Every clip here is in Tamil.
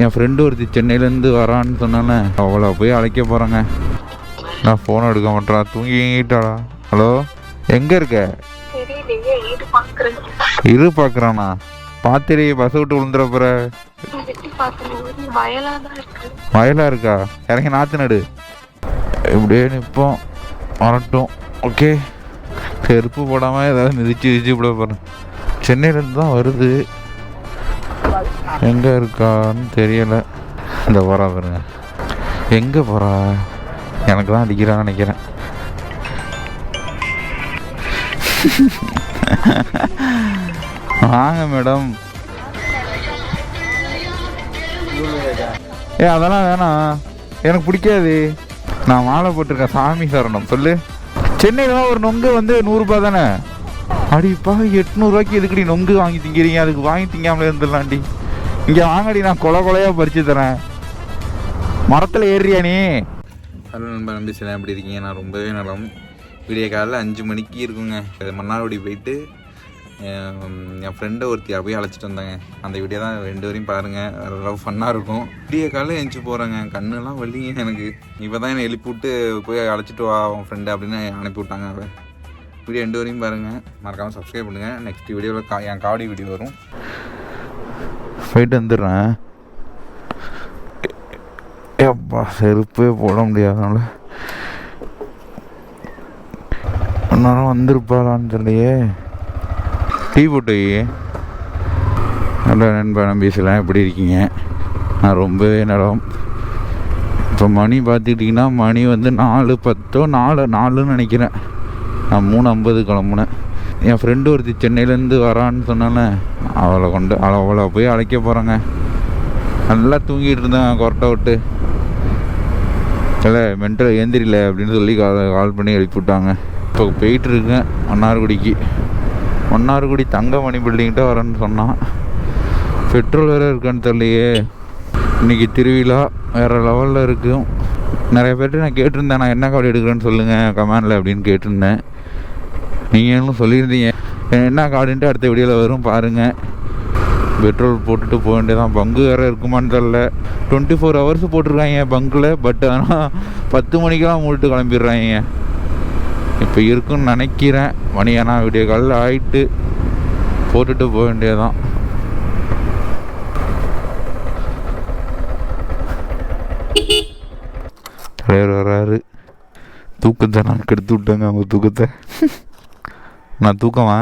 என் ஃப்ரெண்டு ஒருத்தி சென்னையிலேருந்து வரான்னு சொன்னானே, அவளை போய் அழைக்க போகிறேங்க. நான் ஃபோனை எடுக்க மாட்டேன், தூங்கிட்டாளா? ஹலோ, எங்கே இருக்க? இரு பார்க்குறானா? பார்த்துரி, பஸ் விட்டு விழுந்துறப்புற. வயலா இருக்கா? இறங்கி நாற்று நடு. இப்படியே நிற்போம், வரட்டும். ஓகே, செருப்பு போடாமல் ஏதாவது மிதிச்சு விட போகிறேன். சென்னையிலேருந்து தான் வருது, எங்கே இருக்கான்னு தெரியலை. இந்த போகிறா பாருங்க, எங்கே போகிறா? எனக்கு தான் அடிக்கிறான்னு நினைக்கிறேன். வாங்க மேடம். அதெல்லாம் வேணாம், எனக்கு பிடிக்காது. நான் மாலை போட்டிருக்கேன், சாமி சரணம். சொல்லு. சென்னையில் தான் ஒரு நொங்கு வந்து 100 ரூபா தானே? அடிப்பா, 800 ரூபாய்க்கு எதுக்குடி நொங்கு வாங்கி திங்கிறீங்க? அதுக்கு வாங்கி திங்காமலே இருந்துடலாண்டி. இங்கே வாங்கடி, நான் கொலையாக பறித்து தரேன். மரத்தில் ஏறியா நீ? ஹலோ நண்பர், நம்பி சில எப்படி இருக்கீங்க? நான் ரொம்பவே நலம். விடிய காலையில் 5 மணிக்கு இருக்குங்க. மன்னார்குடி போயிட்டு என் ஃப்ரெண்டை ஒருத்தியை போய் அழைச்சிட்டு வந்தாங்க. அந்த வீடியோ தான் 2 வரையும் பாருங்கள், ரொம்ப ஃபன்னாக இருக்கும். விடிய காலையில் எழுந்துச்சி போகிறேங்க, கண்ணெல்லாம் வலிங்க எனக்கு. இப்போ தான் என்னை எழுப்பி விட்டு போய் அழைச்சிட்டு வா அவன் ஃப்ரெண்டு அப்படின்னு அனுப்பி விட்டாங்க. அவன் வீடியோ 2 வரையும் பாருங்கள், மறக்காமல் சப்ஸ்கிரைப் பண்ணுங்கள். நெக்ஸ்ட் வீடியோவில் என் காவடி வீடியோ வரும். போயிட்டு வந்துடுறேன். ஏப்பா, செருப்பே போட முடியாதனால நேரம் வந்திருப்பாளான்னு தெரியலையே. டீ போட்டு. நல்லா நண்பர் நம்பிசலாம், எப்படி இருக்கீங்க? நான் ரொம்பவே நலம். இப்போ மணி பார்த்துக்கிட்டிங்கன்னா மணி வந்து 4:10 4:04 நினைக்கிறேன். நான் 3:50 கிளம்புனேன். என் ஃப்ரெண்டு ஒருத்தி சென்னையிலேருந்து வரான்னு சொன்னானே, அவளை போய் அழைக்க போகிறேங்க. நல்லா தூங்கிட்டு இருந்தேன் கொரட்டை விட்டு. இல்லை மென்டல் ஏந்திரில அப்படின்னு சொல்லி கால் பண்ணி எழுப்பி விட்டாங்க. இப்போ போயிட்டுருக்கேன் மன்னார்குடி தங்கமணி பில்டிங்கிட்ட வரேன்னு சொன்னான். பெட்ரோல் வேறு இருக்கான்னு தெரியலையே. இன்றைக்கி திருவிழா வேறு லெவலில் இருக்கும். நிறைய பேர்ட்டு நான் கேட்டிருந்தேன், நான் என்ன கார்டு எடுக்கிறேன்னு சொல்லுங்கள் கமெண்டில் அப்படின்னு கேட்டிருந்தேன். நீங்களும் சொல்லியிருந்தீங்க. என்ன கார்டுன்ட்டு அடுத்த வீடியோவில் வரும் பாருங்கள். பெட்ரோல் போட்டுட்டு போக வேண்டியதான். பங்கு வேறு இருக்குமான்னு தெரில. 24 ஹவர்ஸ் போட்டிருக்காங்க பங்கில். பட் ஆனால் 10 மணிக்கெல்லாம் மூடிட்டு கிளம்பிடுறாங்க. இப்போ இருக்குன்னு நினைக்கிறேன். மணி ஆனால் வீடியோ காலில் ஆகிட்டு போட்டுட்டு போக வேண்டியதான். தலைவர் வராரு. தூக்கத்தை நான் கெடுத்து விட்டேங்க அவங்க தூக்கத்தை. நான் தூக்கமா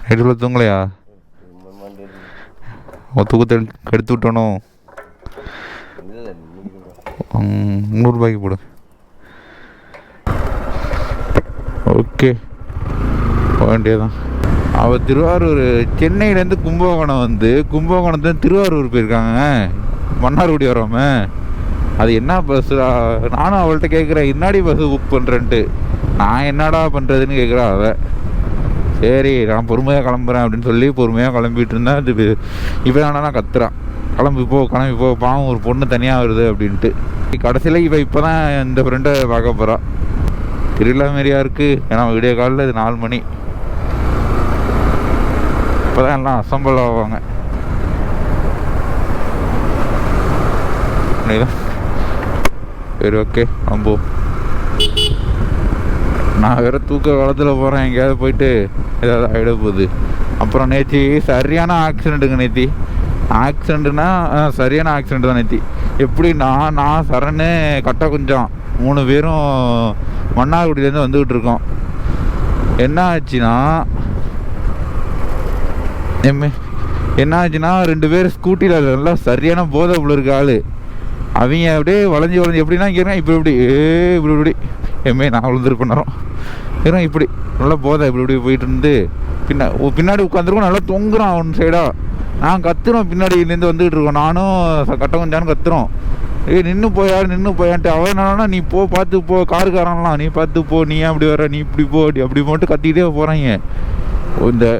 நைட்டுக்குள்ள தூங்கலையா? உன் தூக்கத்தை கெடுத்து விட்டணும். 100 ரூபாய்க்கு போடு. ஓகே, போக வேண்டியதான். அவள் திருவாரூர், சென்னையிலேருந்து கும்பகோணம் வந்து கும்பகோணத்துலேருந்து திருவாரூர் போயிருக்காங்க. மன்னார்குடி வராம அது என்ன பஸ்ஸு? நானும் அவள்கிட்ட கேட்குறேன், என்னாடி பஸ்ஸு புக் பண்ணுறேன்ட்டு. நான் என்னடா பண்ணுறதுன்னு கேட்குறேன் அவள். சரி நான் பொறுமையாக கிளம்புறேன் அப்படின்னு சொல்லி பொறுமையாக கிளம்பிட்டு இருந்தேன். அது இப்போ தானே கத்துறான், கிளம்பி போ பாவம் ஒரு பொண்ணு தனியாக வருது அப்படின்ட்டு. கடைசியில் இப்போ தான் இந்த ஃப்ரெண்டை பார்க்க போகிறான். திருவிழா மாரியா இருக்குது. ஏன்னா விடிய காலில் இது 4 மணி. இப்போ தான் எல்லாம் அசம்பிள் ஆவாங்க. சரி ஓகே, அம்போ. நான் வேறு தூக்க காலத்தில் போகிறேன், எங்கேயாவது போயிட்டு ஏதாவது ஆகிட போகுது. அப்புறம் நேற்று சரியான ஆக்சிடெண்ட்டுங்க. ஆக்சிடெண்ட்டுனா சரியான ஆக்சிடெண்ட் தான் நேற்று. எப்படின்னா, நான் சரணு கட்ட கொஞ்சம் 3 பேரும் மன்னார்குடியிலேருந்து வந்துக்கிட்டு இருக்கோம். என்ன ஆச்சுன்னா 2 பேர் ஸ்கூட்டியில் நல்லா சரியான போதை உள்ள இருக்க ஆள். அவங்க அப்படியே வளைஞ்சி எப்படின்னா இங்கே இப்போ இப்படி நான் விழுந்துருப்பேன் நேரம். ஏன்னா இப்படி நல்லா போதை இப்படி போயிட்டு இருந்து பின்னாடி உட்காந்துருக்கோம். நல்லா தொங்குறான் ஒன் சைடாக. நான் கத்துறோம், பின்னாடியிலேருந்து வந்துக்கிட்டு இருக்கோம். நானும் கட்ட கொஞ்சான்னு கத்துறோம். நின்று போயான்ட்டு அவன் என்னன்னா, நீ பார்த்து போ, காருக்காரன்லாம் நீ பார்த்து போ, நீ ஏன் அப்படி வர, நீ இப்படி போ அப்படி மட்டும் கத்திக்கிட்டே போகிறாங்க.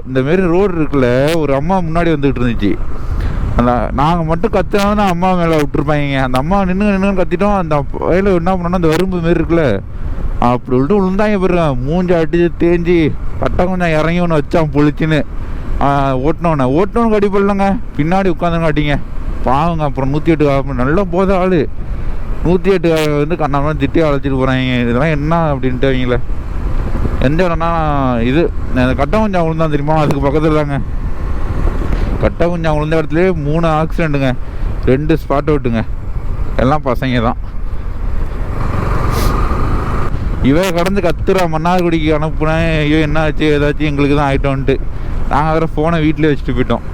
இந்தமாரி ரோடு இருக்குல்ல, ஒரு அம்மா முன்னாடி வந்துக்கிட்டு இருந்துச்சு. அந்த நாங்கள் மட்டும் கத்துனா அம்மா மேலே விட்டுருப்பாங்க. அந்த அம்மா நின்று கத்திட்டோம். அந்த வயலில் என்ன பண்ணோன்னா, அந்த வரும்பு மாரி இருக்குல்ல, அப்படி விட்டு விழுந்தாங்க. போடுறேன் மூஞ்சை அடிச்சு தேஞ்சி கட்டை கொஞ்சம் இறங்கி ஒன்று வச்சான் பொழிச்சின்னு. ஓட்டினவனுக்கு அடிப்படலங்க, பின்னாடி உட்காந்துங்காட்டிங்க பாவங்க. அப்புறம் 108 நல்லா போத ஆள் 108 வந்து கண்ணாமலாம் திட்டி அழைச்சிட்டு போகிறாங்க. இதெல்லாம் என்ன அப்படின்ட்டு அவங்கள எந்த இடம்னா இது கட்டகுஞ்சா விழுந்தான் தெரியுமா, அதுக்கு பக்கத்தில் தாங்க. கட்டகுஞ்சா விழுந்த இடத்துலேயே 3 ஆக்சிடெண்ட்டுங்க, 2 ஸ்பாட் அவுட்டுங்க, எல்லாம் பசங்க தான். இவன் கடந்து கத்துறா மன்னார்குடிக்கு அனுப்புனேன். ஐயோ என்ன ஆச்சு ஏதாச்சும் எங்களுக்கு தான் ஆகிட்டோன்ட்டு நாங்கள் வேறு ஃபோனை வீட்டிலே வச்சுட்டு போயிட்டோம்.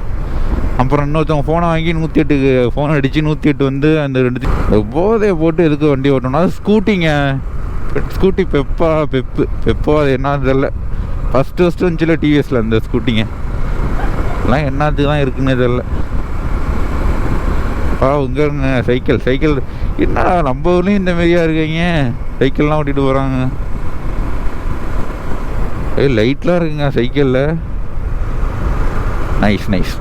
அப்புறம் இன்னொருத்தவங்க ஃபோனை வாங்கி 108க்கு ஃபோன் அடித்து 108 வந்து அந்த 2 போதையை போட்டு எதுக்கு வண்டி ஓட்டணும்னா ஸ்கூட்டிங்க. ஸ்கூட்டி பெப்போ அது என்னன்னு தெரில. ஃபஸ்ட்டு வந்துச்சுல டிவிஎஸில் அந்த ஸ்கூட்டிங்க எல்லாம் என்னத்துக்கு தான் இருக்குன்னு தெரில. இங்கே சைக்கிள் என்ன நம்ம ஊர்லேயும் இந்த மாரியா இருக்கீங்க, சைக்கிள்லாம் ஓட்டிகிட்டு போகிறாங்க. லைட்லாம் இருக்குங்க சைக்கிளில். நைஸ்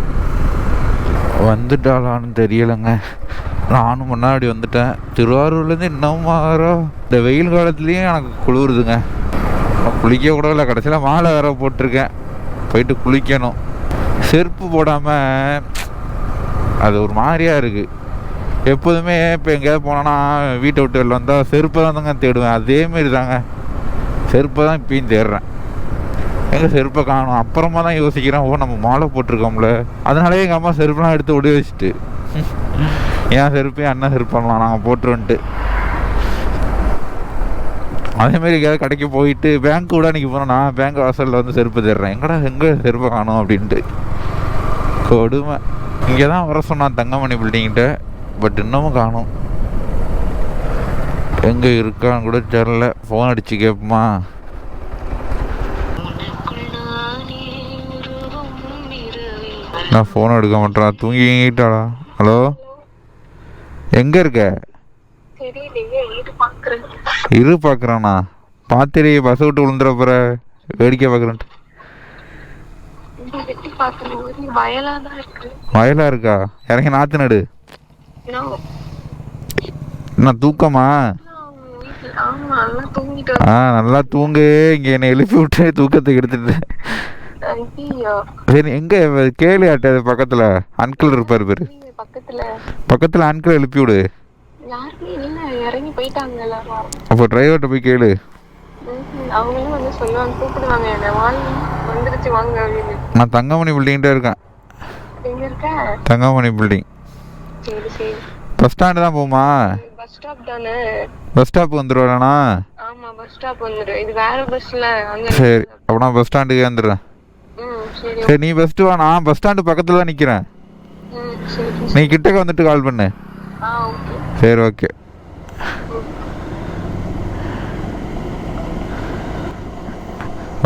வந்துட்டாளான்னு தெரியலைங்க. நானும் முன்னாடி வந்துட்டேன். திருவாரூர்லேருந்து இன்னும் இந்த வெயில் காலத்துலேயும் எனக்கு குளிருதுங்க. குளிக்க கூட இல்லை, கடைசியில் மாலை வேற போட்டிருக்கேன், போயிட்டு குளிக்கணும். செருப்பு போடாமல் அது ஒரு மாதிரியாக இருக்குது. எப்போதுமே இப்போ எங்கேயாவது போனோன்னா வீட்டை விட்டு வெளில வந்தால் செருப்பை தான் தாங்க தேடுவேன். அதேமாரி தாங்க செருப்பை தான் இப்பயும் தேடுறேன். எங்கள் செருப்பை காணும். அப்புறமா தான் யோசிக்கிறேன், நம்ம மாலை போட்டிருக்கோம்ல, அதனாலே எங்கள் அம்மா செருப்புலாம் எடுத்து ஒடி வச்சுட்டு ஏன் செருப்பையும் அண்ணன் செருப்பு பண்ணலாம் நாங்கள் போட்டுருன்ட்டு. அதேமாரி எங்கேயாவது கடைக்கு போயிட்டு பேங்க் கூட அன்றைக்கி போனோன்னா பேங்க் வாசலில் வந்து செருப்பு தேடுறேன், எங்கே செருப்பை காணும் அப்படின்ட்டு. கொடுமை. இங்கே தான் வர சொன்னான் தங்கமணி பில்டிங்கிட்ட, பட் இன்னமும் காணும். எங்கே இருக்கான்னு கூட தெரில. ஃபோன் அடித்து கேட்போமா? நான் ஃபோன் எடுக்க மாட்டேன், தூங்கிட்டாளா? ஹலோ, எங்கே இருக்க? இரு பார்க்குறானா? பார்த்துரு, பஸ் விட்டு விழுந்துற வேடிக்கை பார்க்குறேன்ட்டு. வயலா இருக்கா? இறங்கி நாற்று நடு. என்ன தூக்கமா? நல்லா தூங்கு. இங்கே என்னை எழுப்பி விட்டு தூக்கத்துக்கு எடுத்துட்டு. சரி, எங்க கேளு ஆட்ட பக்கத்தில் அங்கிள் இருப்பார் பேரு, பக்கத்தில் அங்கிள் எழுப்பி விடு. அப்போ டிரைவர்கிட்ட போய் கேளு. நான் தங்கமணி பில்டிங்கிட்ட இருக்கேன். தங்கமணி பில்டிங் பஸ் ஸ்டாண்டு தான் போமா? பஸ் ஸ்டாப் வந்துடுவானா? சரி, அப்போ நான் பஸ் ஸ்டாண்டுக்கு வந்துடுறேன். சரி, நீ ஃபஸ்ட்டு வா, நான் பஸ் ஸ்டாண்டு பக்கத்தில் தான் நிற்கிறேன். நீ கிட்டக்க வந்துட்டு கால் பண்ணு. சரி, ஓகே.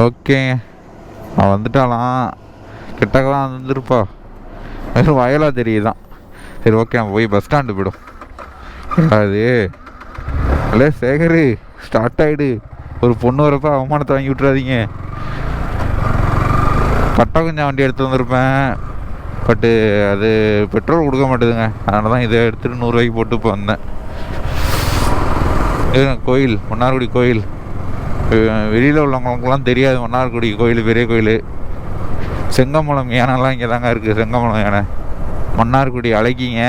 ஓகேங்க, அவன் வந்துட்டாலாம், கிட்டக்க தான் வந்துருப்பா. வெறும் வயலாக தெரியுதான். சரி, ஓகே, அவன் போய் பஸ் ஸ்டாண்டு போய்டும். அது இல்லை சேகரு, ஸ்டார்ட் ஆகிடு. ஒரு பொண்ணு வரப்ப அவமானத்தை வாங்கி விட்டுறாதீங்க. கரெக்டாக கொஞ்சம் வண்டி எடுத்து வந்திருப்பேன், பட்டு அது பெட்ரோல் கொடுக்க மாட்டேதுங்க. அதனால தான் இதை எடுத்துகிட்டு 100 ரூபாய்க்கு போட்டு இப்போ வந்தேன். கோயில், மன்னார்குடி கோயில். வெளியில் உள்ளவங்களுக்குலாம் தெரியாது மன்னார்குடி கோயில் பெரிய கோயில். செங்கமலம் யானைலாம் இங்கே தாங்க இருக்குது. செங்கமலம் யானை மன்னார்குடி அழைக்கிங்க.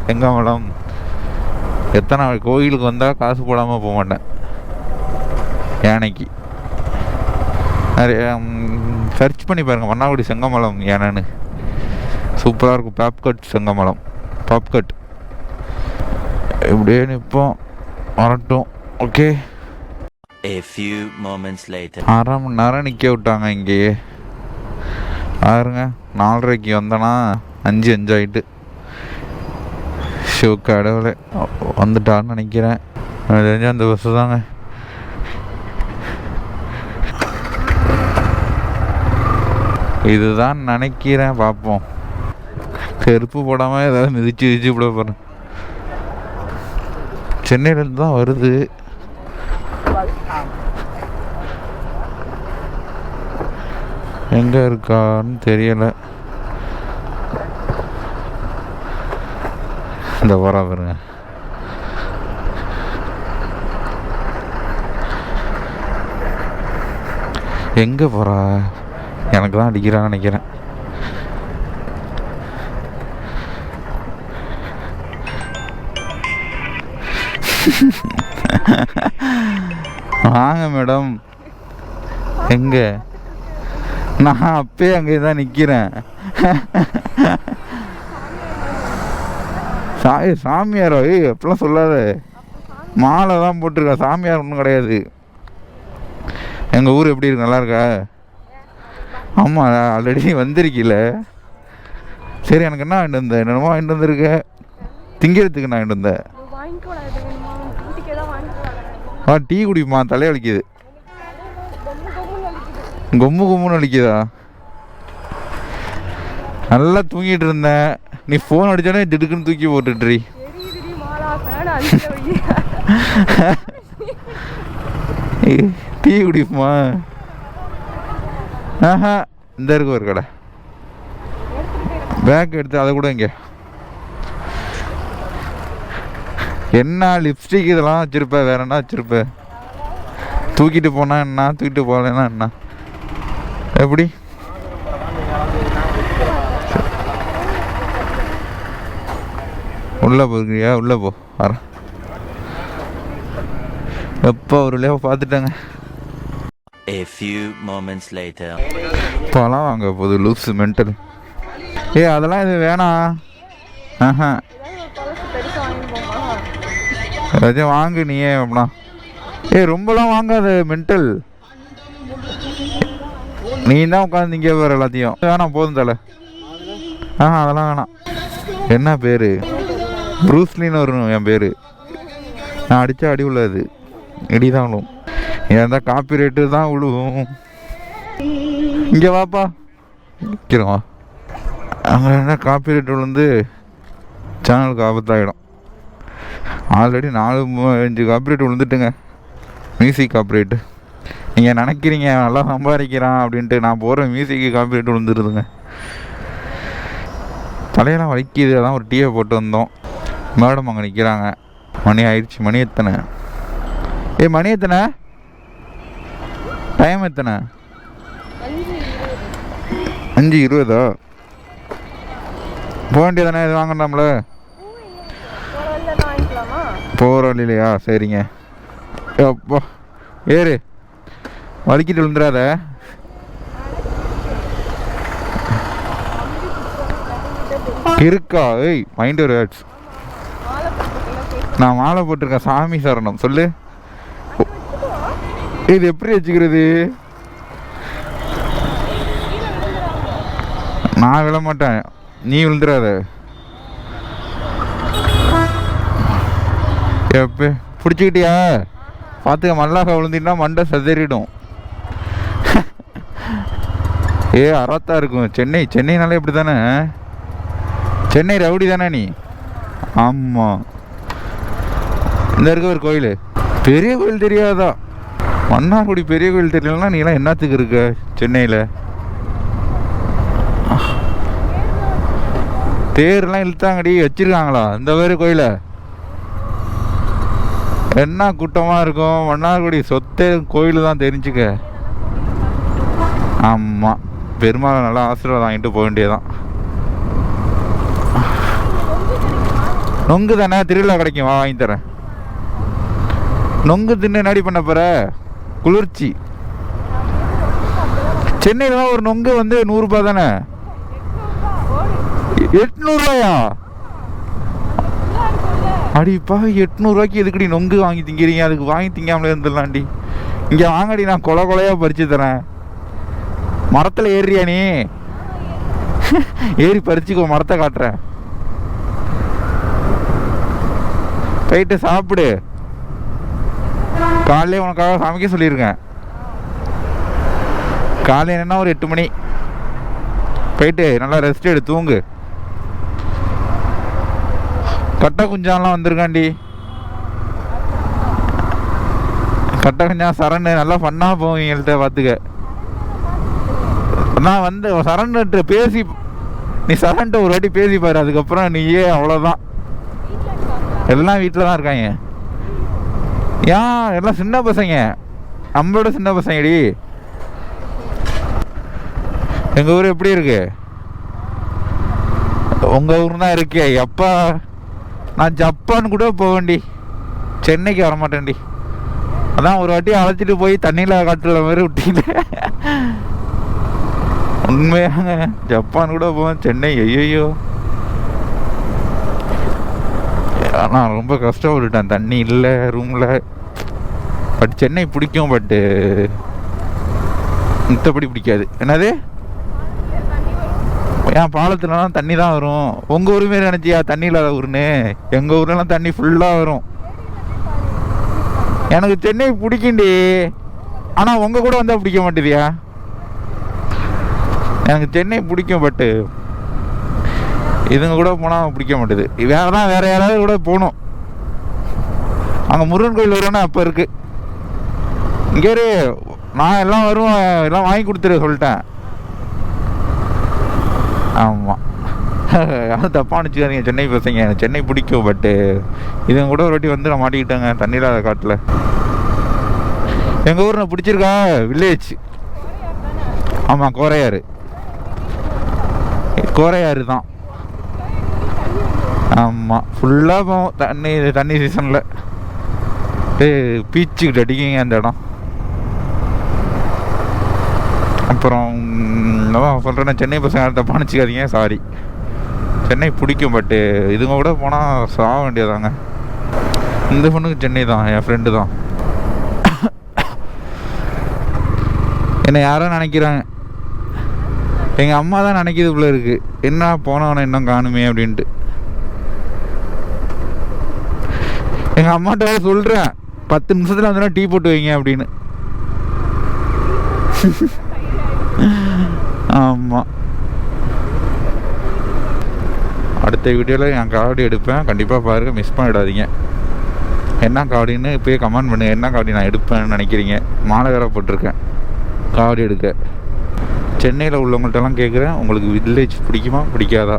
செங்கமலம் எத்தனை கோயிலுக்கு வந்தால் காசு போடாமல் போக மாட்டேன். யானைக்கு நிறைய சர்ச் பண்ணி பாருங்கள், மன்னார்குடி செங்கமலம் யானைன்னு சூப்பராக இருக்கும். பாப்கட் செங்கமலம், பாப்கட். இப்படியே நிற்போம், வரட்டும். Okay, A few moments later. 1/2 மணி நேரம் நிற்க விட்டாங்க இங்கேயே. பாருங்க, 4:30க்கு வந்தேன்னா 5 ஆகிட்டு. ஷோ கடவுளே, வந்துட்டான்னு நினைக்கிறேன். எனக்கு தெரிஞ்ச அந்த பஸ்ஸு தாங்க. இதுதான் நினைக்கிறேன், பார்ப்போம். செருப்பு போடாமல் ஏதாவது மிதிச்சு விட போகிறேன். சென்னையிலேருந்து தான் வருது. எங்கே இருக்கான்னு தெரியலை. இந்த வரா பாருங்க. எங்கே போகிறா? எனக்கு தான் அடிக்கிறான்னு நினைக்கிறேன். வாங்க மேடம். எங்க? நான் அப்பயே அங்கே தான் நிற்கிறேன். சாமியாரோ? அப்படிலாம் சொல்லாத. மாலை தான் போட்டிருக்கேன், சாமியார் ஒன்றும் கிடையாது. எங்கள் ஊர் எப்படி இருக்கு, நல்லா இருக்கா? ஆமாம், ஆல்ரெடி வந்திருக்கீல. சரி, எனக்கு என்ன வாங்கிட்டு வந்தேன்? என்னென்னமோ வாங்கிட்டு வந்திருக்க. திங்கிறதுக்கு நான் வாங்கிட்டு வந்தேன். டீ குடிப்பா, தலையை வலிக்குது. கொம்மு கொம்முன்னு வலிக்குதா? நல்லா தூங்கிட்டு இருந்தேன், நீ ஃபோன் அடிச்சோடனே திடுக்குன்னு தூக்கி போட்டுட்ரி. டீ குடிப்பா. ஆஹா, இந்த இருக்கு ஒரு கடை. பேக் எடுத்து அதை கூட இங்கே என்ன லிப்ஸ்டிக் இதெல்லாம் வச்சிருப்ப, வேற என்ன வச்சிருப்ப? தூக்கிட்டு போனா என்ன, தூக்கிட்டு போகலன்னா என்ன? எப்படி? உள்ள போகிறியா? உள்ள போ, வர. எப்போ ஒரு லேவ பார்த்துட்டாங்க. A few moments later. இப்போலாம் வாங்க போகுது லூப்ஸ் மென்டல். அதெல்லாம் இது வேணாம். ஆஹா, ஏதாச்சும் வாங்கு நீயே அப்படின்னா. ரொம்பலாம் வாங்காத மென்டல். நீ தான் உட்காந்து இங்கே வேறு எல்லாத்தையும் வேணாம், போதும் தலை. அதெல்லாம் வேணாம். என்ன பேர்? ப்ரூஸ்லின்னு வரும் என் பேர். நான் அடித்தா அடி உள்ளது, இடி தான் விழுவும். ஏன் தான் காப்பி ரேட்டு தான் விழுவும். இங்கே வாப்பா, நிற்கிறோம். அங்கே என்ன காப்பி ரேட்டு விழுந்து சேனலுக்கு ஆபத்தாகிடும். ஆல்ரெடி 4-5 காப்பிரைட் விழுந்துட்டுங்க, மியூசிக் காப்பிரைட்டு. நீங்கள் நினைக்கிறீங்க நல்லா சம்பாதிக்கிறான் அப்படின்ட்டு, நான் போகிற மியூசிக்கு காப்பிரைட் விழுந்துருதுங்க. தலையெல்லாம் வலிக்குது. அதான் ஒரு டீயை போட்டு வந்தோம். மேடம் அங்கே நிற்கிறாங்க. மணி ஆயிடுச்சு. மணி எத்தனை? மணி எத்தனை? டைம் எத்தனை? 5:20. போக வேண்டியதானே, இது வாங்கண்டாம்ல. போகிற வழியிலையா? சரிங்க. அப்பா ஏறு, வலிக்கிட்டு விழுந்துடாத. இருக்கா? மைண்ட் ஒரு வேர்ட்ஸ். நான் மாலை போட்டிருக்கேன், சாமி சரணம் சொல்லு. இது எப்படி வச்சுக்கிறது? நான் விழ மாட்டேன், நீ விழுந்துடாத. எப்போ பிடிச்சிக்கிட்டியா? பார்த்துக்க, மல்லாக விழுந்தின்னா மண்டை சதறிடும். அறத்தா இருக்கும். சென்னைனாலே இப்படி தானே. சென்னை ரவுடி தானே நீ? ஆமாம். இந்த இருக்க ஒரு கோயில், பெரிய கோயில் தெரியாதா? மன்னார்குடி பெரிய கோயில் தெரியலன்னா நீலாம் என்னத்துக்கு இருக்க சென்னையில்? தேர்லாம் இழுத்தாங்கடி, வச்சிருக்காங்களா இந்த வேறு கோயிலை? என்ன கூட்டமாக இருக்கும். மன்னார்குடி சொத்தே கோயில் தான், தெரிஞ்சுக்க. ஆமாம், பெருமாளை நல்லா ஆசீர்வாதம் வாங்கிட்டு போக வேண்டியதான். நொங்கு தானே, திருவிழா கிடைக்கும், வா வாங்கி தரேன். நொங்கு தின்னு நாடி பண்ண போகிற? குளிர்ச்சி. சென்னையில் தான் ஒரு நொங்கு வந்து 100 ரூபாய் தானே? 800 ரூபாயா? அடிப்பா, 800 ரூபாய்க்கு எதுக்குடி நொங்கு வாங்கி திங்கிறீங்க? அதுக்கு வாங்கி திங்காமலே இருந்துடலாம்டி. இங்கே வாங்கடி, நான் கொலை கொலையாக பறித்து தரேன். மரத்தில் ஏறியா நீ? ஏறி பறிச்சுக்கோ, மரத்தை காட்டுறேன். போயிட்டு சாப்பிடு. காலையிலே உனக்காக சமைக்க சொல்லியிருக்கேன். காலையில் என்னன்னா ஒரு 8 மணி. போயிட்டு நல்லா ரெஸ்ட் எடு, தூங்கு. கட்டை குஞ்சான்லாம் வந்திருக்காண்டி. கட்டை குஞ்சான் சரண் நல்லா ஃபன்னாக போகும் எங்கள்கிட்ட, பார்த்துக்க. நான் வந்து சரண்ட்டு பேசி, நீ சரண்ட்டு ஒரு வாட்டி பேசி பாரு, அதுக்கப்புறம் நீயே அவ்வளோதான். எல்லாம் வீட்டில் தான் இருக்காங்க. ஏன் எல்லாம் சின்ன பசங்க, நம்மளோட சின்ன பசங்கடி. எங்கள் ஊர் எப்படி இருக்கு? உங்கள் ஊர் தான் இருக்கே. எப்பா நான் ஜப்பான் கூட போக வேண்டி. சென்னைக்கு வரமாட்டேன்டி. அதான் ஒரு வாட்டி அழைச்சிட்டு போய் தண்ணியில் காட்டுற மாதிரி விட்டீங்க. உண்மையாங்க ஜப்பான் கூட போவேன், சென்னை ஐயோ நான் ரொம்ப கஷ்டப்பட்டுட்டேன். தண்ணி இல்லை ரூமில். பட் சென்னை பிடிக்கும், பட்டு மித்தபடி பிடிக்காது. என்னது ஏன் பாலத்துலலாம் தண்ணி தான் வரும். உங்கள் ஊருமே நினச்சியா தண்ணி இல்லாத ஊருன்னு? எங்கள் ஊர்லலாம் தண்ணி ஃபுல்லாக வரும். எனக்கு சென்னை பிடிக்கும்டி, ஆனால் உங்கள் கூட வந்தால் பிடிக்க மாட்டேதியா? எனக்கு சென்னை பிடிக்கும், பட்டு இதுங்க கூட போனால் பிடிக்க மாட்டேது. வேற யாராவது கூட போகணும். அங்கே முருகன் கோயில் வருவேன்னா அப்போ இருக்குது. இங்கே நான் எல்லாம் வருவேன், எல்லாம் வாங்கி கொடுத்துரு சொல்லிட்டேன். ஆமாம், யாரும் தப்பாக நினச்சிக்காதீங்க சென்னை பசங்க. எனக்கு சென்னை பிடிக்கும், பட்டு இதுங்க கூட ஒரு வாட்டி வந்து நான் மாட்டிக்கிட்டேங்க தண்ணியில்லாத காட்டில். எங்கள் ஊர் நான் பிடிச்சிருக்கா வில்லேஜ். ஆமாம், கோரையாறு தான். ஆமாம், ஃபுல்லாக போவோம் தண்ணி சீசனில். பீச்சுக்கிட்ட அடிக்கிங்க அந்த இடம். அப்புறம் அதான் சொல்கிறேன், சென்னை பசங்க தப்பாக நினச்சிக்காதீங்க, சாரி. சென்னை பிடிக்கும், பட்டு இதுங்க கூட போனால் சாக வேண்டியதாங்க. இந்த பொண்ணுக்கு சென்னை தான், என் ஃப்ரெண்டு தான். என்னை யாரோ நினைக்கிறாங்க, எங்கள் அம்மா தான் நினைக்கிது போல இருக்கு. என்ன போனவனை இன்னும் காணுமே அப்படின்ட்டு. எங்கள் அம்மாட்ட சொல்கிறேன் 10 நிமிஷத்தில் வந்து டீ போட்டு வைங்க அப்படின்னு. ஆமாம், அடுத்த வீடியோவில் என் காவடி எடுப்பேன், கண்டிப்பாக பாருங்கள், மிஸ் பண்ணிடாதீங்க. என்ன காவடின்னு இப்போயே கமெண்ட் பண்ணுங்கள். என்ன காவடி நான் எடுப்பேன்னு நினைக்கிறீங்க? மாலை வேற போட்டிருக்கேன் காவடி எடுக்க. சென்னையில் உள்ளவங்கள்ட்டெல்லாம் கேட்குறேன், உங்களுக்கு வில்லேஜ் பிடிக்குமா பிடிக்காதா?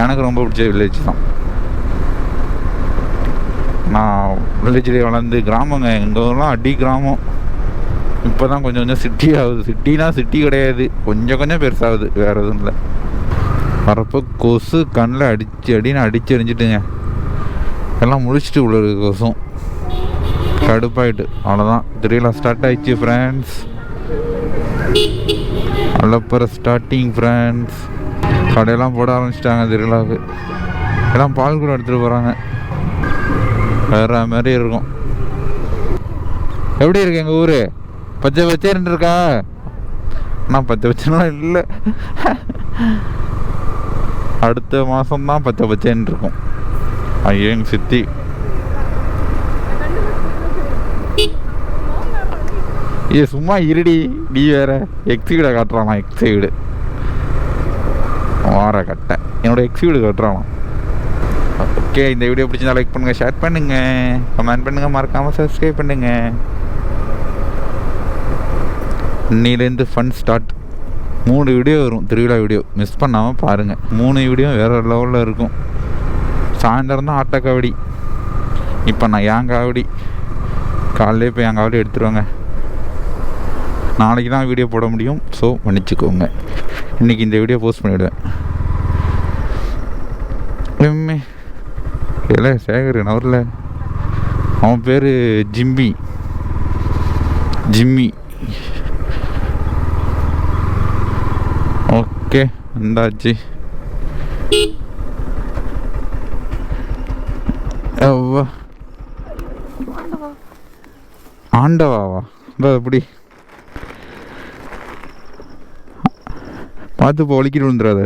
எனக்கு ரொம்ப பிடிச்ச வில்லேஜ் தான். நான் வில்லேஜ்லேயே வளர்ந்து கிராமங்க. எங்கள் ஊர்லாம் அடி கிராமம். இப்போ தான் கொஞ்சம் கொஞ்சம் சிட்டி ஆகுது. சிட்டினா சிட்டி கிடையாது, கொஞ்சம் பெருசாகுது, வேறு எதுவும் இல்லை. வரப்போ கொசு கண்ணில் அடிச்சு எரிஞ்சிட்டுங்க. எல்லாம் முடிச்சுட்டு உள்ள கொசும் கடுப்பாயிட்டு. அவ்வளோதான், திருவிழா ஸ்டார்ட் ஆயிடுச்சு ஃப்ரெண்ட்ஸ். அல்லப்பற starting friends. கடையெல்லாம் போட ஆரம்பிச்சிட்டாங்க திருவிழாவுக்கு. எல்லாம் பால் கூட எடுத்துகிட்டு போகிறாங்க. வேற மாதிரி இருக்கும். எப்படி இருக்கு எங்கள் ஊர்? பச்சை பச்சைன்னு இருக்கா? ஆனால் பச்சை பச்சைலாம் இல்லை. அடுத்த மாதம்தான் பச்சை பச்சைன்னு இருக்கும். ஐயோ எங்கள் சித்தி இது சும்மா இருடி, நீ வேற எக்ஸிவிட காட்டுறானா? எக்ஸிவிடு வார கட்டை என்னோட எக்ஸிவிடு காட்டுறானா? ஓகே, இந்த வீடியோ பிடிச்சிருந்தா லைக் பண்ணுங்கள், ஷேர் பண்ணுங்கள், கமெண்ட் பண்ணுங்கள், மறக்காமல் சப்ஸ்கிரைப் பண்ணுங்கள். இன்னிலேருந்து ஃபன் ஸ்டார்ட். 3 வீடியோ வரும், திருவிழா வீடியோ, மிஸ் பண்ணாமல் பாருங்கள். 3 வீடியோ வேறு லெவலில் இருக்கும். சாயந்தரம் தான் ஆட்ட காவடி. இப்போ நான் என் காவடி காலையிலே போய் என் காவடி எடுத்துருவாங்க. நாளைக்கு தான் வீடியோ போட முடியும், ஸோ மன்னிச்சுக்கோங்க. இன்றைக்கி இந்த வீடியோ போஸ்ட் பண்ணிவிடுவேன். இல்லை சேகர் நவரில் அவன் பேர் ஜிம்மி. ஓகே, வந்தாச்சு. ஆண்டவாவா? எப்படி பார்த்து இப்போ ஒலிக்கிட்டு விழுந்துடாத.